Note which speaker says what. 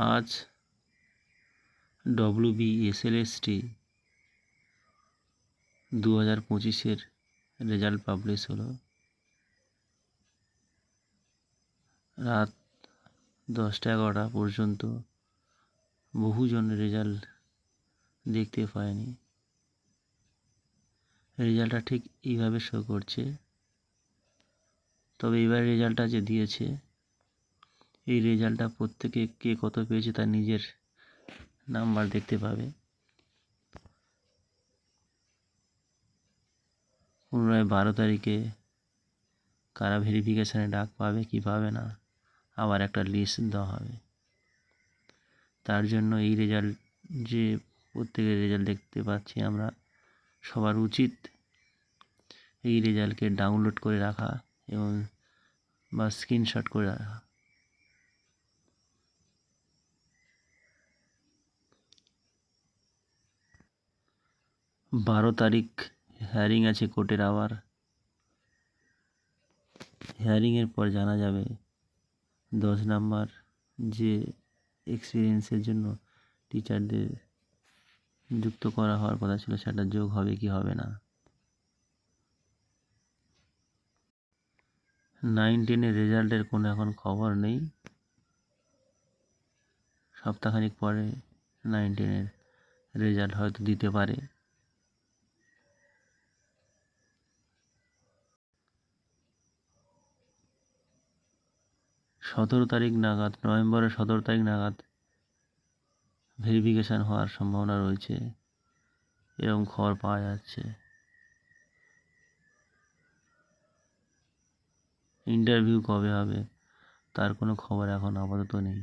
Speaker 1: আজ WBSLST 2025-এর result publish হলো। রাত 10টা-11টা পর্যন্ত বহুজন রেজাল্ট দেখতে পায়নি। রেজাল্টটা ঠিক এইভাবে শো করছে। তবে এবার রেজাল্টটা যে দিয়েছে, এই রেজাল্টটা প্রত্যেকে কে কত পেয়েছে তার নিজের নাম্বার দেখতে পাবে। পুনরায় 12 তারিখে কারা ভেরিফিকেশানে ডাক পাবে কি পাবে না, আবার একটা লিস্ট দেওয়া হবে। তার জন্য এই রেজাল্ট যে প্রত্যেকের রেজাল্ট দেখতে পাচ্ছি আমরা, সবার উচিত এই রেজাল্টকে ডাউনলোড করে রাখা এবং বা স্ক্রিনশট করে রাখা। বারো তারিখ হিয়ারিং আছে কোর্টের। আবার হিয়ারিংয়ের পর জানা যাবে 10 নাম্বার যে এক্সপিরিয়েন্সের জন্য টিচারদের যুক্ত করা হওয়ার কথা ছিল, সেটা যোগ হবে কি হবে না। 9-10-এর রেজাল্টের কোনো এখন খবর নেই। সপ্তাহখানিক পরে 9-10-এর রেজাল্ট হয়তো দিতে পারে। নভেম্বরের 17 তারিখ নাগাদ ভেরিফিকেশান হওয়ার সম্ভাবনা রয়েছে, এরকম খবর পাওয়া যাচ্ছে। ইন্টারভিউ কবে হবে তার কোনো খবর এখন আপাতত নেই।